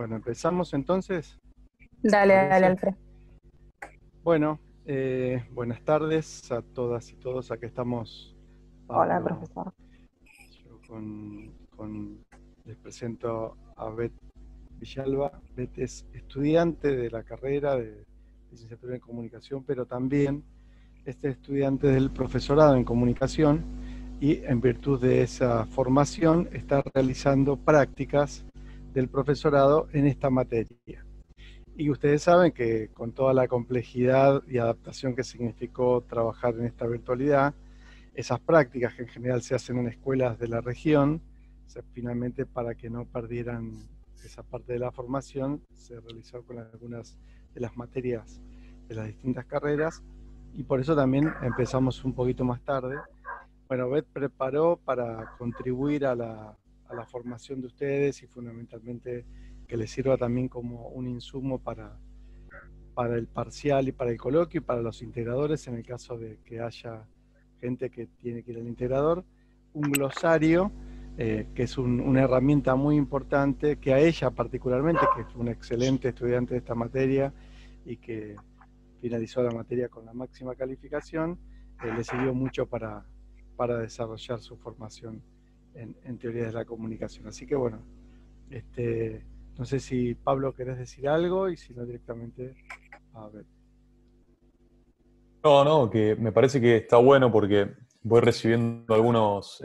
Bueno, empezamos entonces, ¿te Dale, parece? Alfred. Bueno, buenas tardes a todas y todos. Aquí estamos, Hola, Pablo. profesor. Yo les presento a Beth Villalba. Beth es estudiante de la carrera de licenciatura en comunicación, pero también es estudiante del profesorado en comunicación y en virtud de esa formación está realizando prácticas del profesorado en esta materia. Y ustedes saben que con toda la complejidad y adaptación que significó trabajar en esta virtualidad, esas prácticas que en general se hacen en escuelas de la región, finalmente para que no perdieran esa parte de la formación, se realizó con algunas de las materias de las distintas carreras y por eso también empezamos un poquito más tarde. Bueno, Beth preparó para contribuir a la formación de ustedes y fundamentalmente que les sirva también como un insumo para el parcial y para el coloquio y para los integradores en el caso de que haya gente que tiene que ir al integrador, un glosario que es una herramienta muy importante que a ella particularmente, que fue una excelente estudiante de esta materia y que finalizó la materia con la máxima calificación, le sirvió mucho para desarrollar su formación en teoría de la comunicación. Así que bueno, no sé si Pablo querés decir algo y si no directamente a ver. No, que me parece que está bueno porque voy recibiendo algunos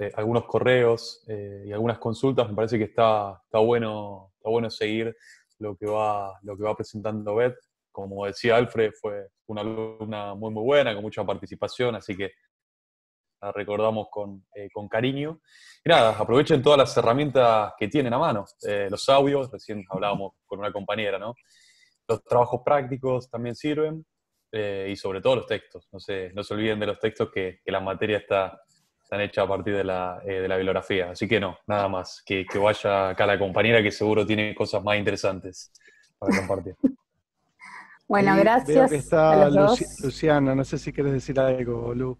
correos y algunas consultas. Me parece que está bueno seguir lo que va presentando Beth. Como decía Alfred, fue una alumna muy buena, con mucha participación, así que la recordamos con cariño. Y nada, aprovechen todas las herramientas que tienen a mano. Los audios, recién hablábamos con una compañera, ¿no? Los trabajos prácticos también sirven. Y sobre todo los textos. No se olviden de los textos que la materia están hecha a partir de la bibliografía. Así que no, nada más. Que vaya acá la compañera que seguro tiene cosas más interesantes para compartir. Bueno, Ahí veo que gracias a está los dos. Luciana, no sé si quieres decir algo, Lu.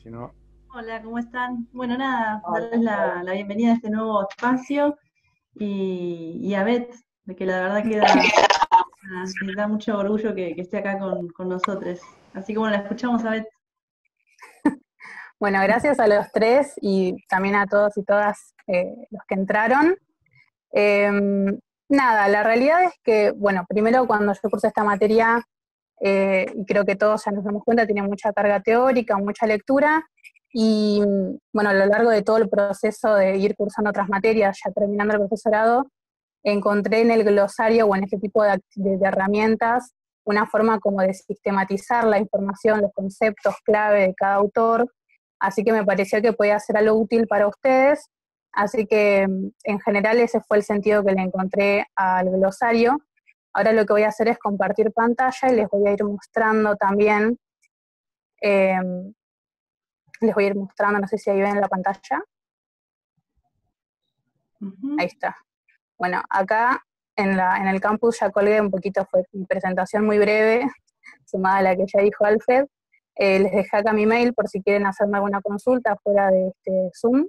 Si no, Hola, ¿cómo están? Bueno, nada, darles la bienvenida a este nuevo espacio y a Beth, de que la verdad que da mucho orgullo que esté acá con nosotros. Así que bueno, la escuchamos a Beth. Bueno, gracias a los tres y también a todos y todas los que entraron. Nada, la realidad es que, bueno, primero cuando yo cursé esta materia, y creo que todos ya nos damos cuenta, tiene mucha carga teórica, mucha lectura, y bueno, a lo largo de todo el proceso de ir cursando otras materias, ya terminando el profesorado, encontré en el glosario o en este tipo de herramientas una forma como de sistematizar la información, los conceptos clave de cada autor, así que me pareció que podía ser algo útil para ustedes, así que en general ese fue el sentido que le encontré al glosario. Ahora lo que voy a hacer es compartir pantalla y les voy a ir mostrando también, no sé si ahí ven la pantalla. Ahí está. Bueno, acá en el campus ya colgué un poquito, fue mi presentación muy breve, sumada a la que ya dijo Alfred. Les dejé acá mi mail por si quieren hacerme alguna consulta fuera de este Zoom.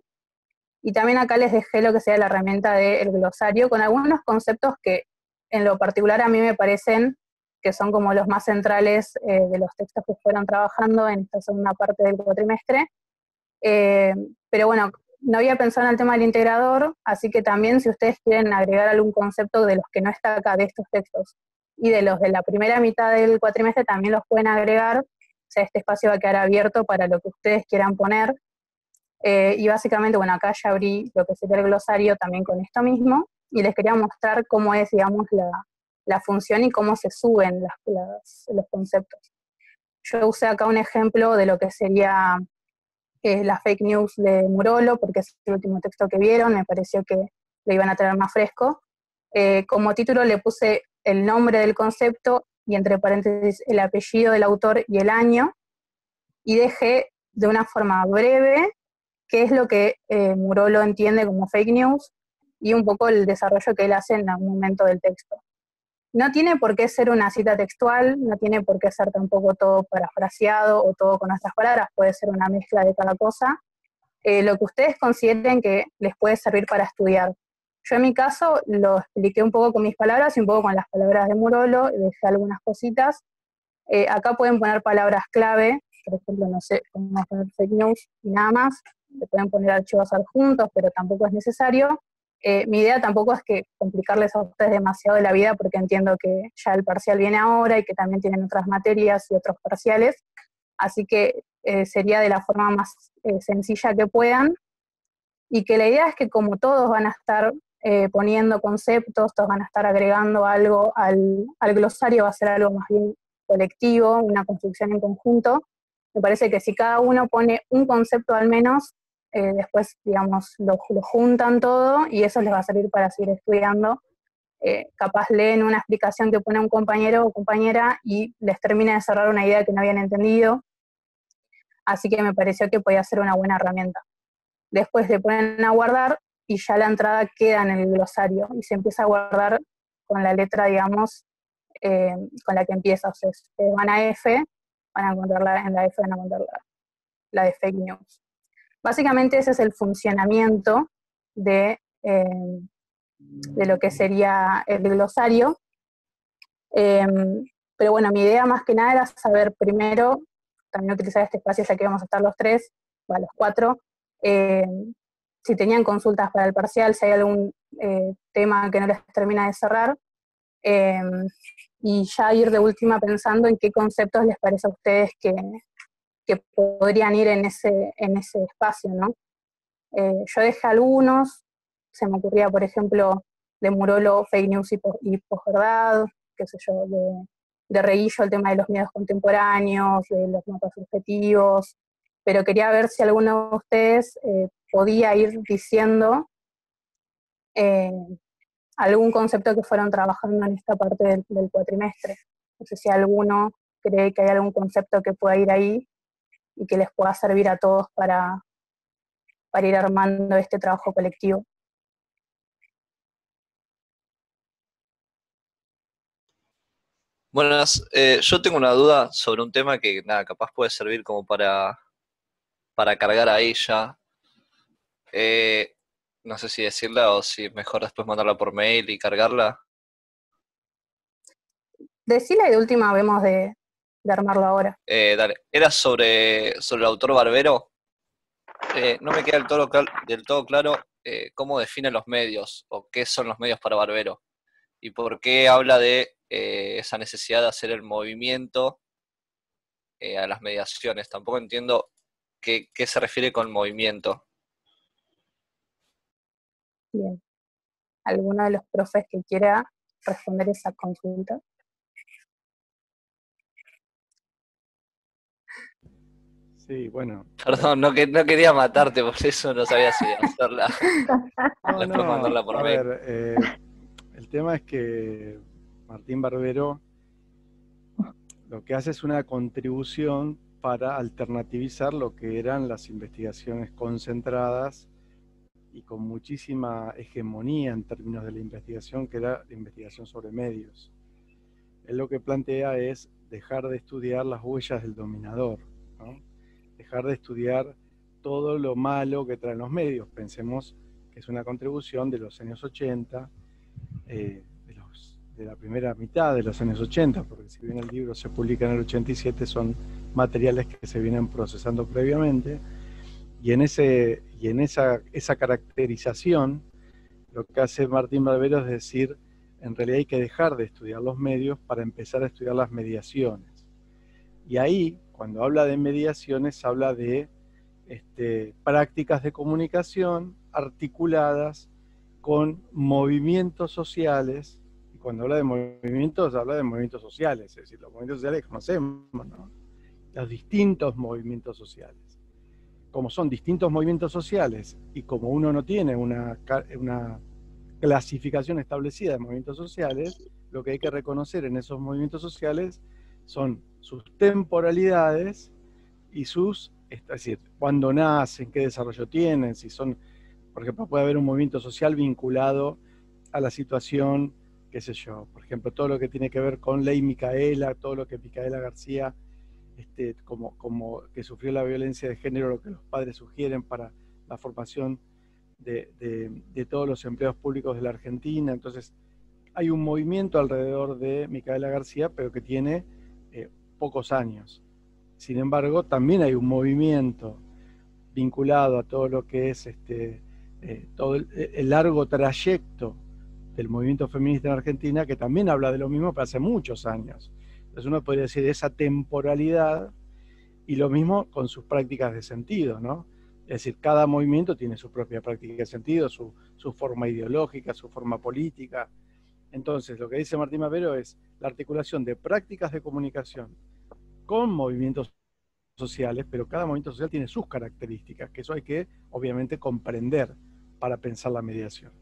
Y también acá les dejé lo que sea la herramienta del glosario, con algunos conceptos que en lo particular a mí me parecen que son como los más centrales de los textos que fueron trabajando en esta segunda parte del cuatrimestre. Pero bueno, no había pensado en el tema del integrador, así que también si ustedes quieren agregar algún concepto de los que no está acá, de estos textos, y de los de la primera mitad del cuatrimestre, también los pueden agregar. O sea, este espacio va a quedar abierto para lo que ustedes quieran poner. Y básicamente, bueno, acá ya abrí lo que sería el glosario también con esto mismo, y les quería mostrar cómo es, digamos, la función y cómo se suben los conceptos. Yo usé acá un ejemplo de lo que sería la fake news de Murolo, porque es el último texto que vieron, me pareció que lo iban a tener más fresco. Como título le puse el nombre del concepto y entre paréntesis el apellido del autor y el año, y dejé de una forma breve qué es lo que Murolo entiende como fake news y un poco el desarrollo que él hace en algún momento del texto. No tiene por qué ser una cita textual, no tiene por qué ser tampoco todo parafraseado o todo con nuestras palabras, puede ser una mezcla de cada cosa, lo que ustedes consideren que les puede servir para estudiar. Yo en mi caso lo expliqué un poco con mis palabras y un poco con las palabras de Murolo, dejé algunas cositas. Acá pueden poner palabras clave, por ejemplo, no sé, cómo poner fake news y nada más. Se pueden poner archivos adjuntos, pero tampoco es necesario. Mi idea tampoco es que complicarles a ustedes demasiado la vida, porque entiendo que ya el parcial viene ahora y que también tienen otras materias y otros parciales, así que sería de la forma más sencilla que puedan, y que la idea es que como todos van a estar poniendo conceptos, todos van a estar agregando algo al glosario, va a ser algo más bien colectivo, una construcción en conjunto. Me parece que si cada uno pone un concepto al menos, después, digamos, lo juntan todo y eso les va a servir para seguir estudiando. Capaz leen una explicación que pone un compañero o compañera y les termina de cerrar una idea que no habían entendido. Así que me pareció que podía ser una buena herramienta. Después le ponen a guardar y ya la entrada queda en el glosario y se empieza a guardar con la letra, digamos, con la que empieza. O sea, si ustedes van a F, van a encontrarla en la F, van a encontrar la de fake news. Básicamente ese es el funcionamiento de lo que sería el glosario. Pero bueno, mi idea más que nada era saber primero, también utilizar este espacio ya que vamos a estar los tres, los cuatro, si tenían consultas para el parcial, si hay algún tema que no les termina de cerrar, y ya ir de última pensando en qué conceptos les parece a ustedes que podrían ir en ese espacio, ¿no? Yo dejé algunos, se me ocurría, por ejemplo, de Murolo, fake news y posverdad, qué sé yo, de Reguillo el tema de los miedos contemporáneos, de los mapas subjetivos, pero quería ver si alguno de ustedes podía ir diciendo algún concepto que fueron trabajando en esta parte del cuatrimestre. No sé si alguno cree que hay algún concepto que pueda ir ahí y que les pueda servir a todos para ir armando este trabajo colectivo. Buenas, yo tengo una duda sobre un tema que, nada, capaz puede servir como para cargar ahí ya. No sé si decirla o si mejor después mandarla por mail y cargarla. Decila y de última vemos de armarlo ahora. Dale, era sobre el autor Barbero. No me queda del todo claro cómo define los medios o qué son los medios para Barbero y por qué habla de esa necesidad de hacer el movimiento a las mediaciones. Tampoco entiendo qué se refiere con movimiento. Bien. ¿Alguno de los profes que quiera responder esa consulta? Sí, bueno. Perdón, no quería matarte, por eso no sabía si hacerla. Después No, mandarla por a mail. ver, el tema es que Martín Barbero lo que hace es una contribución para alternativizar lo que eran las investigaciones concentradas y con muchísima hegemonía en términos de la investigación, que era la investigación sobre medios. Él lo que plantea es dejar de estudiar las huellas del dominador, ¿no? Dejar de estudiar todo lo malo que traen los medios. Pensemos que es una contribución de los años 80, de la primera mitad de los años 80, porque si bien el libro se publica en el 87, son materiales que se vienen procesando previamente, y en esa caracterización, lo que hace Martín Barbero es decir, en realidad hay que dejar de estudiar los medios para empezar a estudiar las mediaciones. Y ahí, cuando habla de mediaciones, habla de prácticas de comunicación articuladas con movimientos sociales. Y cuando habla de movimientos sociales, es decir, los movimientos sociales que conocemos, ¿no? Los distintos movimientos sociales. Como son distintos movimientos sociales y como uno no tiene una clasificación establecida de movimientos sociales, lo que hay que reconocer en esos movimientos sociales son sus temporalidades y es decir, cuándo nacen, qué desarrollo tienen, si son, por ejemplo, puede haber un movimiento social vinculado a la situación, qué sé yo, por ejemplo, todo lo que tiene que ver con Ley Micaela, todo lo que Micaela García, como que sufrió la violencia de género, lo que los padres sugieren para la formación de todos los empleados públicos de la Argentina. Entonces, hay un movimiento alrededor de Micaela García, pero que tiene pocos años. Sin embargo, también hay un movimiento vinculado a todo lo que es todo el largo trayecto del movimiento feminista en Argentina, que también habla de lo mismo, pero hace muchos años. Entonces uno podría decir esa temporalidad, y lo mismo con sus prácticas de sentido, ¿no? Es decir, cada movimiento tiene su propia práctica de sentido, su forma ideológica, su forma política. Entonces, lo que dice Martín Barbero es la articulación de prácticas de comunicación con movimientos sociales, pero cada movimiento social tiene sus características, que eso hay que, obviamente, comprender para pensar la mediación.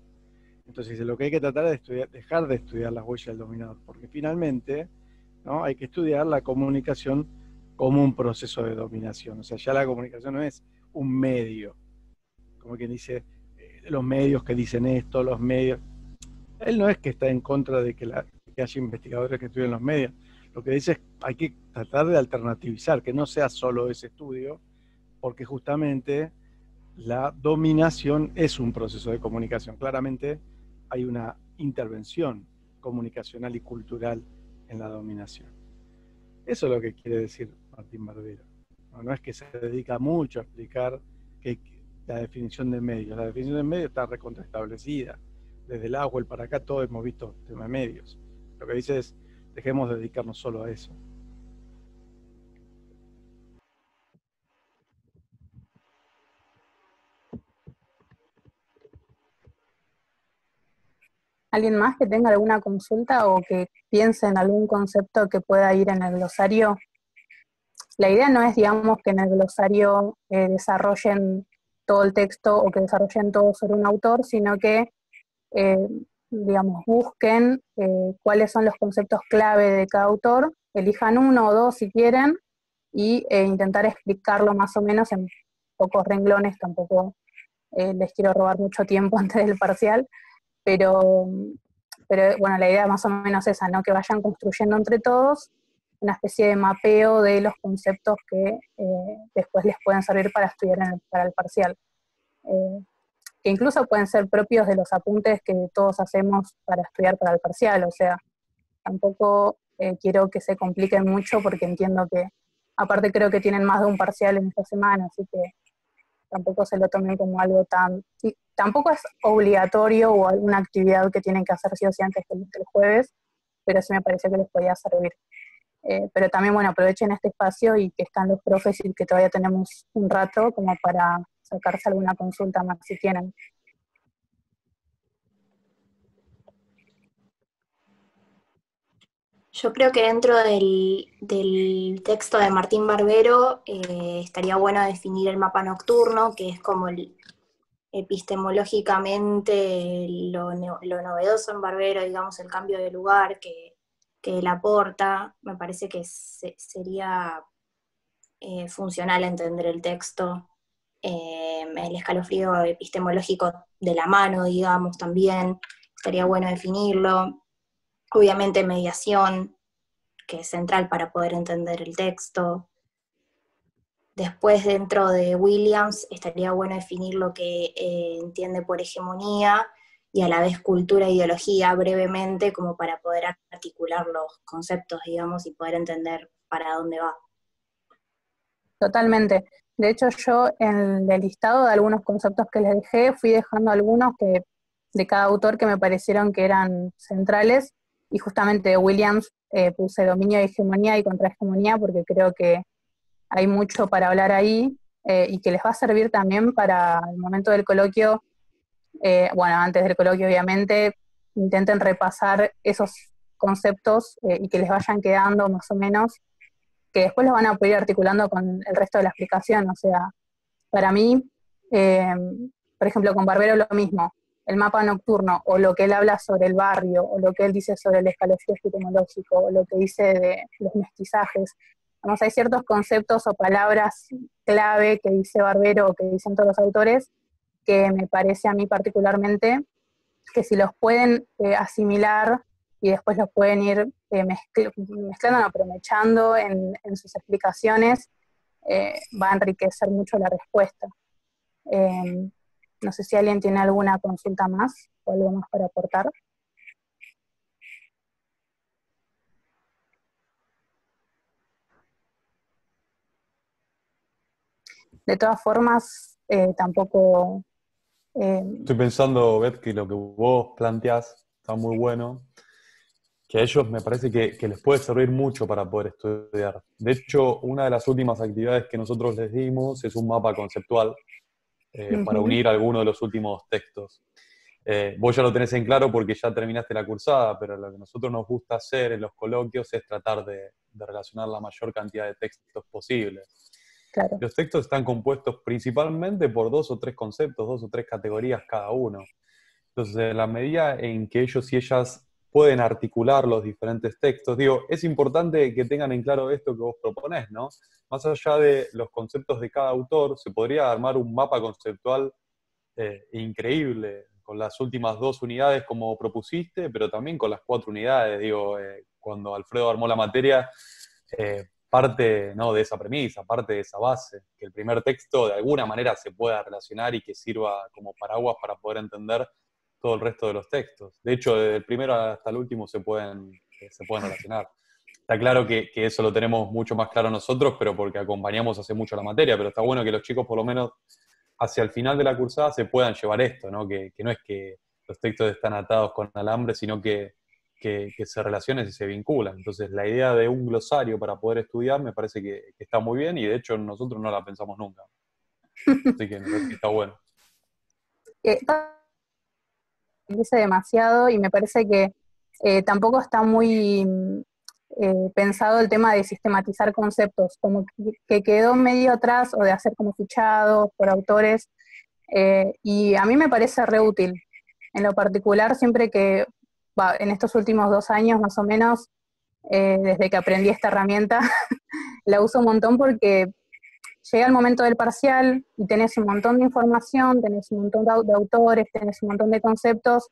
Entonces, lo que hay que tratar es dejar de estudiar las huellas del dominador, porque finalmente, ¿no?, hay que estudiar la comunicación como un proceso de dominación. O sea, ya la comunicación no es un medio, como quien dice, los medios que dicen esto, los medios. Él no es que está en contra de que haya investigadores que estudien los medios. Lo que dice es que hay que tratar de alternativizar, que no sea solo ese estudio, porque justamente la dominación es un proceso de comunicación. Claramente hay una intervención comunicacional y cultural en la dominación. Eso es lo que quiere decir Martín Barbero. No es que se dedica mucho a explicar la definición de medios. La definición de medios está recontraestablecida. Desde el agua, para acá, todos hemos visto tema de medios. Lo que dice es, dejemos de dedicarnos solo a eso. ¿Alguien más que tenga alguna consulta o que piense en algún concepto que pueda ir en el glosario? La idea no es, digamos, que en el glosario desarrollen todo el texto o que desarrollen todo sobre un autor, sino que, digamos, busquen cuáles son los conceptos clave de cada autor, elijan uno o dos si quieren, y intentar explicarlo más o menos en pocos renglones. Tampoco les quiero robar mucho tiempo antes del parcial, pero bueno, la idea más o menos es esa, ¿no? Que vayan construyendo entre todos una especie de mapeo de los conceptos que después les pueden servir para estudiar para el parcial. Que incluso pueden ser propios de los apuntes que todos hacemos para estudiar para el parcial. O sea, tampoco quiero que se compliquen mucho, porque entiendo que, aparte creo que tienen más de un parcial en esta semana, así que tampoco se lo tomen como algo tan... Tampoco es obligatorio o alguna actividad que tienen que hacer sí o sí antes del jueves, pero sí me pareció que les podía servir. Pero también, bueno, aprovechen este espacio y que están los profes y que todavía tenemos un rato como para sacarse alguna consulta más si tienen. Yo creo que dentro del texto de Martín Barbero estaría bueno definir el mapa nocturno, que es como epistemológicamente lo novedoso en Barbero, digamos, el cambio de lugar que él aporta. Me parece que sería funcional entender el texto, el escalofrío epistemológico de la mano, digamos, también estaría bueno definirlo. Obviamente mediación, que es central para poder entender el texto. Después, dentro de Williams, estaría bueno definir lo que entiende por hegemonía y a la vez cultura e ideología brevemente, como para poder articular los conceptos, digamos, y poder entender para dónde va. Totalmente. De hecho, yo en el listado de algunos conceptos que les dejé, fui dejando algunos de cada autor que me parecieron que eran centrales, y justamente de Williams puse dominio de hegemonía y contrahegemonía, porque creo que hay mucho para hablar ahí, y que les va a servir también para el momento del coloquio. Bueno, antes del coloquio, obviamente, intenten repasar esos conceptos y que les vayan quedando más o menos, que después los van a poder ir articulando con el resto de la explicación. O sea, para mí, por ejemplo, con Barbero lo mismo, el mapa nocturno, o lo que él habla sobre el barrio, o lo que él dice sobre el escalofrío epistemológico, o lo que dice de los mestizajes. Vamos, hay ciertos conceptos o palabras clave que dice Barbero o que dicen todos los autores, que me parece a mí particularmente que si los pueden asimilar y después los pueden ir mezclando, no, pero echando en sus explicaciones, va a enriquecer mucho la respuesta. No sé si alguien tiene alguna consulta más o algo más para aportar. De todas formas, tampoco... Estoy pensando, Beth, que lo que vos planteás está muy bueno, que a ellos me parece que les puede servir mucho para poder estudiar. De hecho, una de las últimas actividades que nosotros les dimos es un mapa conceptual para unir algunos de los últimos textos. Vos ya lo tenés en claro porque ya terminaste la cursada, pero lo que a nosotros nos gusta hacer en los coloquios es tratar de relacionar la mayor cantidad de textos posibles. Claro. Los textos están compuestos principalmente por 2 o 3 conceptos, 2 o 3 categorías cada uno. Entonces, en la medida en que ellos y ellas pueden articular los diferentes textos, digo, es importante que tengan en claro esto que vos proponés, ¿no? Más allá de los conceptos de cada autor, se podría armar un mapa conceptual increíble, con las últimas 2 unidades como propusiste, pero también con las 4 unidades. Digo, cuando Alfredo armó la materia, parte, ¿no?, de esa premisa, parte de esa base, que el primer texto de alguna manera se pueda relacionar y que sirva como paraguas para poder entender todo el resto de los textos. De hecho, desde el primero hasta el último se pueden relacionar. Está claro que eso lo tenemos mucho más claro nosotros, pero porque acompañamos hace mucho la materia, pero está bueno que los chicos por lo menos hacia el final de la cursada se puedan llevar esto, ¿no? Que no es que los textos están atados con alambre, sino que se relacionen y se vinculan. Entonces, la idea de un glosario para poder estudiar me parece que está muy bien y de hecho nosotros no la pensamos nunca. Así que me parece que está bueno. Dice demasiado y me parece que tampoco está muy pensado el tema de sistematizar conceptos, como que quedó medio atrás, o de hacer como fichados por autores, y a mí me parece re útil. En lo particular, siempre que, en estos últimos 2 años más o menos, desde que aprendí esta herramienta, la uso un montón porque llega el momento del parcial y tenés un montón de información, tenés un montón de autores, tenés un montón de conceptos,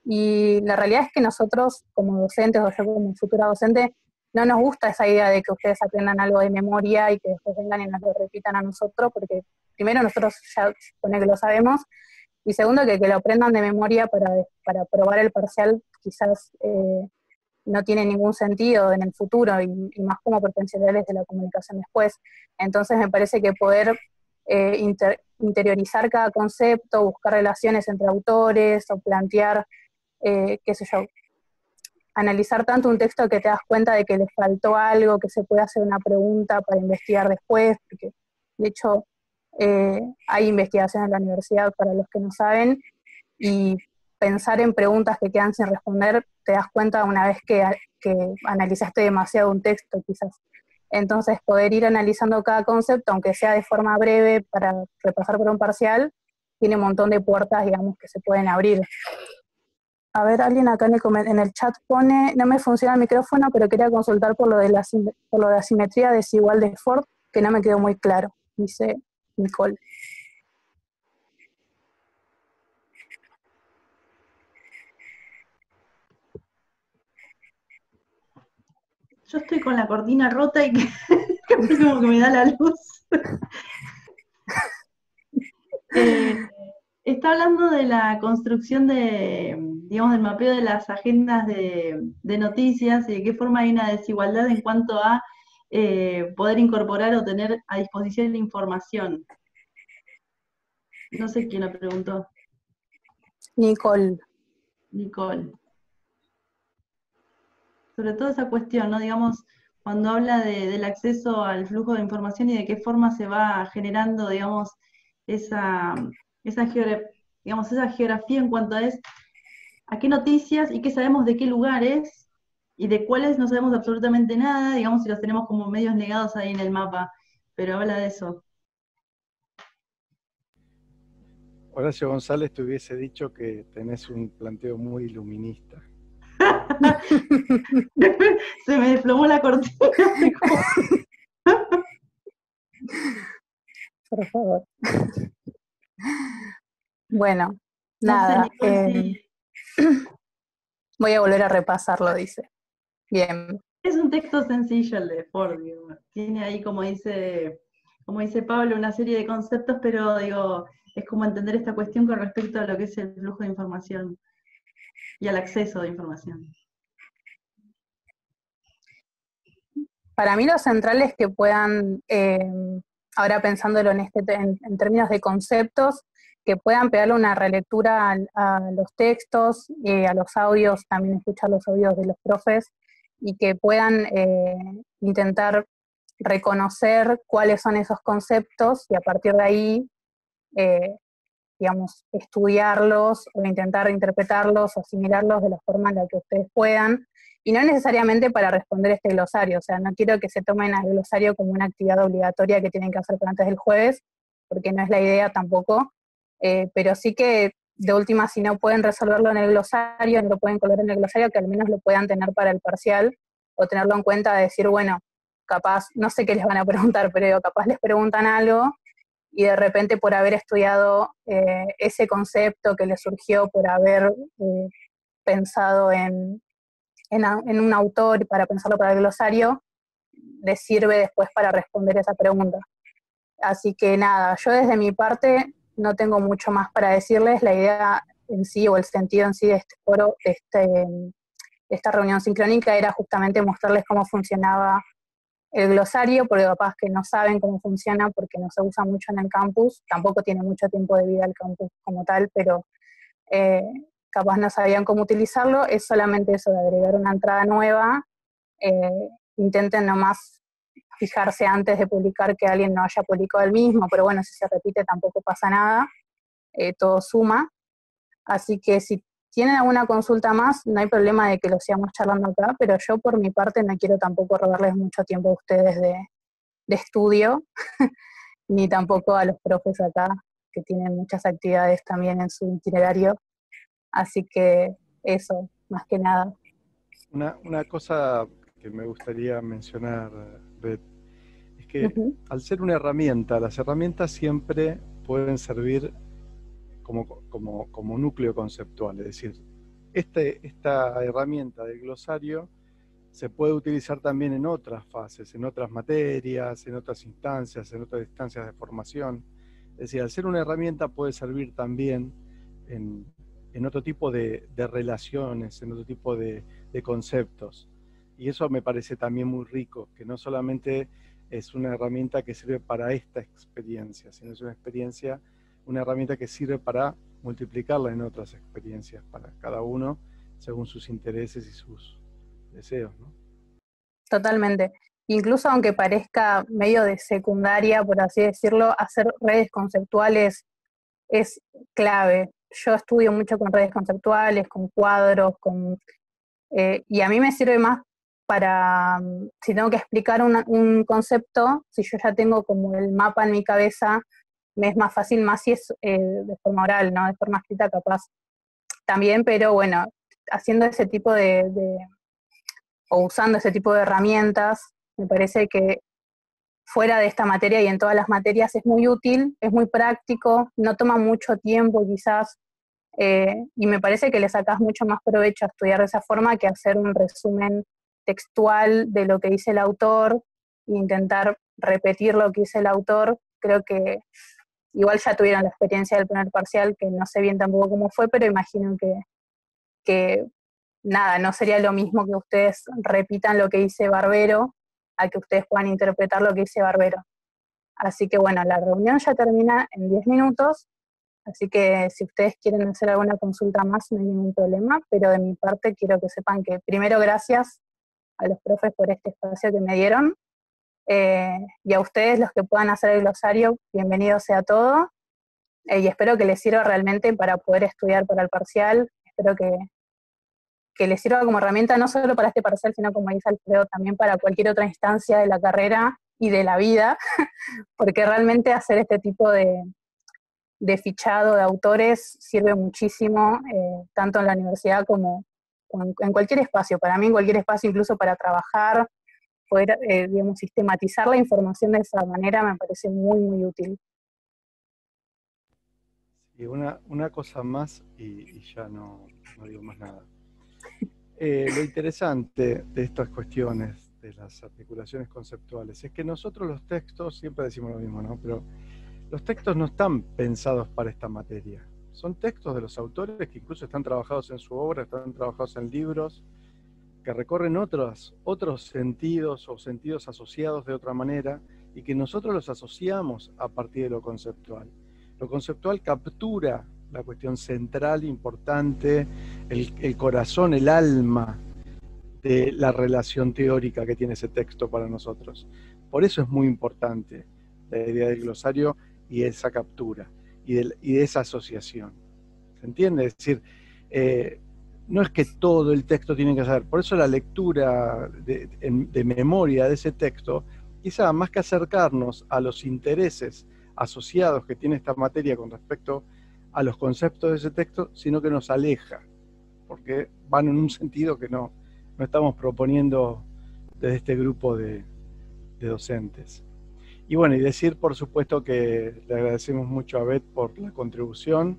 y la realidad es que nosotros como docentes, o yo como futura docente, no nos gusta esa idea de que ustedes aprendan algo de memoria y que después vengan y nos lo repitan a nosotros, porque primero nosotros ya supone que lo sabemos, y segundo que lo aprendan de memoria para probar el parcial quizás no tiene ningún sentido en el futuro, y más como potenciales de la comunicación después. Entonces me parece que poder interiorizar cada concepto, buscar relaciones entre autores, o plantear, qué sé yo, analizar tanto un texto que te das cuenta de que le faltó algo, que se puede hacer una pregunta para investigar después, porque de hecho hay investigación en la universidad para los que no saben, y pensar en preguntas que quedan sin responder, te das cuenta una vez que analizaste demasiado un texto quizás. Entonces poder ir analizando cada concepto, aunque sea de forma breve para repasar por un parcial, tiene un montón de puertas, digamos, que se pueden abrir. A ver, alguien acá en el chat pone, no me funciona el micrófono, pero quería consultar por lo de asimetría desigual de Ford, que no me quedó muy claro, dice Nicole. Yo estoy con la cortina rota y casi como que me da la luz. Está hablando de la construcción digamos, del mapeo de las agendas de noticias y de qué forma hay una desigualdad en cuanto a poder incorporar o tener a disposición la información. No sé quién lo preguntó. Nicole. Sobre todo esa cuestión, ¿no? Digamos, cuando habla del acceso al flujo de información y de qué forma se va generando, digamos, esa geografía en cuanto a qué noticias y qué sabemos de qué lugares y de cuáles no sabemos absolutamente nada, digamos, si los tenemos como medios negados ahí en el mapa, pero habla de eso. Horacio González te hubiese dicho que tenés un planteo muy iluminista. Se me desplomó la cortina. Por favor. Bueno, No nada. sé, Nicole, Voy a volver a repasarlo, dice. Bien. es un texto sencillo el de Ford, digo. Tiene ahí, como dice Pablo, una serie de conceptos, pero digo, es como entender esta cuestión con respecto a lo que es el flujo de información y al acceso de información. Para mí lo central es que puedan, ahora pensándolo en términos de conceptos, que puedan pegarle una relectura a los textos, a los audios, también escuchar los audios de los profes, y que puedan intentar reconocer cuáles son esos conceptos y a partir de ahí, digamos, estudiarlos o intentar interpretarlos o asimilarlos de la forma en la que ustedes puedan, y no necesariamente para responder este glosario, o sea, no quiero que se tomen al glosario como una actividad obligatoria que tienen que hacer antes del jueves, porque no es la idea tampoco, pero sí que de última, si no pueden resolverlo en el glosario, no lo pueden colocar en el glosario, que al menos lo puedan tener para el parcial, o tenerlo en cuenta de decir, bueno, capaz, no sé qué les van a preguntar, pero capaz les preguntan algo, y de repente por haber estudiado ese concepto que les surgió, por haber pensado en un autor para pensarlo para el glosario, les sirve después para responder esa pregunta. Así que nada, yo desde mi parte no tengo mucho más para decirles. La idea en sí o el sentido en sí de este foro, de esta reunión sincrónica, era justamente mostrarles cómo funcionaba el glosario, porque capaz que no saben cómo funciona porque no se usa mucho en el campus, tampoco tiene mucho tiempo de vida el campus como tal, pero capaz no sabían cómo utilizarlo. Es solamente eso de agregar una entrada nueva. Intenten nomás fijarse antes de publicar que alguien no haya publicado el mismo, pero bueno, si se repite tampoco pasa nada, todo suma. Así que si tienen alguna consulta más, no hay problema de que lo sigamos charlando acá, pero yo por mi parte no quiero tampoco robarles mucho tiempo a ustedes de estudio, ni tampoco a los profes acá, que tienen muchas actividades también en su itinerario. Así que eso, más que nada. Una cosa que me gustaría mencionar, Beth, es que al ser una herramienta, las herramientas siempre pueden servir como núcleo conceptual, es decir, esta herramienta del glosario se puede utilizar también en otras fases, en otras materias, en otras instancias de formación. Es decir, al ser una herramienta puede servir también en otro tipo de relaciones, en otro tipo de conceptos. Y eso me parece también muy rico, que no solamente es una herramienta que sirve para esta experiencia, sino es una herramienta que sirve para multiplicarla en otras experiencias, para cada uno, según sus intereses y sus deseos, ¿no? Totalmente. Incluso aunque parezca medio de secundaria, por así decirlo, hacer redes conceptuales es clave. Yo estudio mucho con redes conceptuales, con cuadros, y a mí me sirve más para, si tengo que explicar un concepto, si yo ya tengo como el mapa en mi cabeza, me es más fácil, más si es de forma oral, ¿no? De forma escrita capaz también, pero bueno, haciendo ese tipo o usando ese tipo de herramientas, me parece que fuera de esta materia y en todas las materias es muy útil, es muy práctico, no toma mucho tiempo quizás, y me parece que le sacás mucho más provecho a estudiar de esa forma que hacer un resumen textual de lo que dice el autor e intentar repetir lo que dice el autor. Creo que igual ya tuvieron la experiencia del primer parcial, que no sé bien tampoco cómo fue, pero imagino que nada, no sería lo mismo que ustedes repitan lo que dice Barbero a que ustedes puedan interpretar lo que dice Barbero. Así que bueno, la reunión ya termina en 10 minutos, así que si ustedes quieren hacer alguna consulta más no hay ningún problema, pero de mi parte quiero que sepan que primero gracias a los profes por este espacio que me dieron, y a ustedes los que puedan hacer el glosario, bienvenido sea todo, y espero que les sirva realmente para poder estudiar para el parcial. Espero que les sirva como herramienta no solo para este parcial, sino como dice Alfredo, también para cualquier otra instancia de la carrera y de la vida, porque realmente hacer este tipo de fichado de autores sirve muchísimo, tanto en la universidad como en cualquier espacio. Para mí en cualquier espacio, incluso para trabajar, poder digamos, sistematizar la información de esa manera me parece muy, muy útil. Y una cosa más y ya no digo más nada. Lo interesante de estas cuestiones, de las articulaciones conceptuales, es que nosotros los textos siempre decimos lo mismo, ¿no? Pero los textos no están pensados para esta materia. Son textos de los autores que incluso están trabajados en su obra, están trabajados en libros, que recorren otros sentidos o sentidos asociados de otra manera y que nosotros los asociamos a partir de lo conceptual. Lo conceptual captura la cuestión central, importante, el corazón, el alma de la relación teórica que tiene ese texto para nosotros. Por eso es muy importante la idea del glosario y esa captura y de esa asociación. ¿Se entiende? Es decir, no es que todo el texto tiene que saber. Por eso la lectura de memoria de ese texto, quizá más que acercarnos a los intereses asociados que tiene esta materia con respecto a los conceptos de ese texto, sino que nos aleja, porque van en un sentido que no estamos proponiendo desde este grupo de docentes. Y bueno, y decir por supuesto que le agradecemos mucho a Beth por la contribución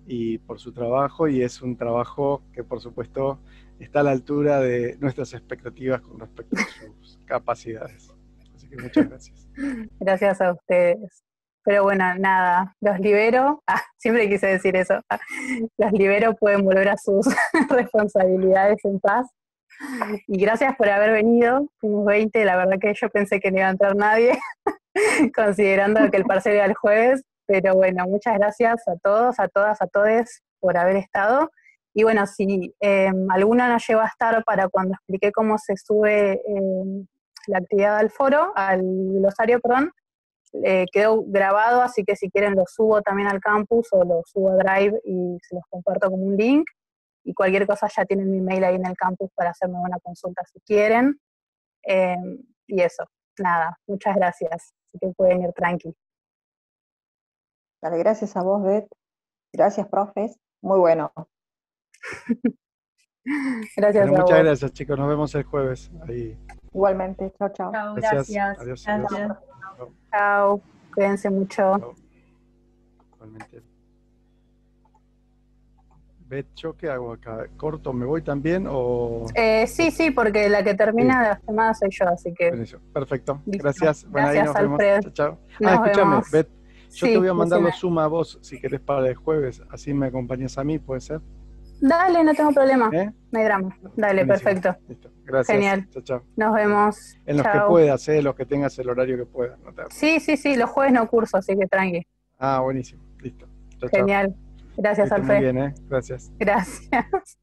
y por su trabajo, y es un trabajo que por supuesto está a la altura de nuestras expectativas con respecto a sus capacidades. Así que muchas gracias. Gracias a ustedes. Pero bueno, nada, los libero, siempre quise decir eso, los libero, pueden volver a sus responsabilidades en paz. Y gracias por haber venido, fuimos 20, la verdad que yo pensé que no iba a entrar nadie, considerando que el parcial era el jueves, pero bueno, muchas gracias a todos, a todas, a todes por haber estado. Y bueno, si alguno no llegó a estar para cuando expliqué cómo se sube la actividad al foro, al glosario, perdón, quedó grabado, así que si quieren lo subo también al campus o lo subo a Drive y se los comparto como un link. Y cualquier cosa ya tienen mi mail ahí en el campus para hacerme una consulta si quieren. Y eso, nada, muchas gracias. Así que pueden ir tranqui. Dale, gracias a vos, Beth. Gracias, profes. Muy bueno. Gracias bueno, a muchas vos. gracias, chicos. Nos vemos el jueves. Ahí. Igualmente. Chao, chao. Chao, Gracias. gracias. Adiós. Gracias. Chao, cuídense mucho. Chao. Igualmente. Beth, ¿yo qué hago acá? ¿Corto? ¿Me voy también? O... Sí, porque la que termina de la semana soy yo, así que... Buenísimo. Perfecto. Listo. Gracias. Bueno, ahí nos Alfred. vemos. Chao, chao. Nos Escúchame, vemos. Beth. Yo Sí, te voy a mandar decime. los Zoom a vos si querés para el jueves. Así me acompañas a mí, ¿puede ser? Dale, no tengo problema. ¿Eh? No hay drama. Dale, Buenísimo. perfecto. Listo. Gracias. Genial. Chao, chao. Nos vemos. En los que Chao. puedas, los que tengas el horario que puedas. No te... Sí, los jueves no curso, así que tranqui. Ah, buenísimo. Listo. Chao, chao. Genial. Gracias, Listo, Alfred. muy bien, Gracias. Gracias.